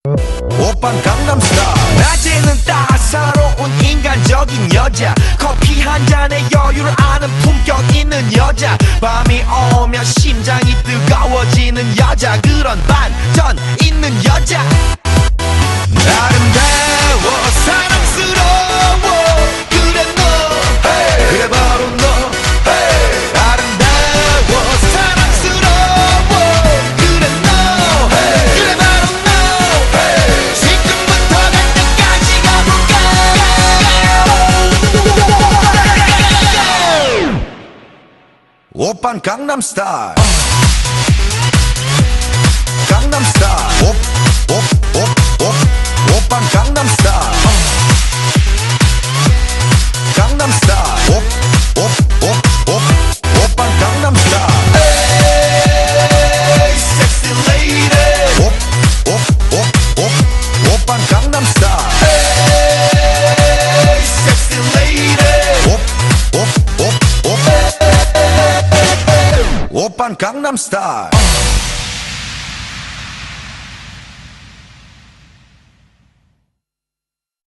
오빤 강남스타일. 낮에는 따사로운 인간적인 여자, 커피 한 잔에 여유를 아는 품격 있는 여자, 밤이 오면 심장이 뜨거워지는 여자, 그런 반전 있는 여자. 아름다워 사랑스러워 그래 너, hey. 그래 바로 너, hey. 아름다워 사랑스러워 그래 너, hey. 그래 바로 너, hey. 지금부터 갈 때까지 가볼까. 오빤 강남스타일. 강남스타일. 오빤 강남스타일. 강남스타일. 오빤 강남스타일. 에이 섹시 레이디. 오빤 강남스타일. 에이 섹시 레이디. 오빤 강남스타일.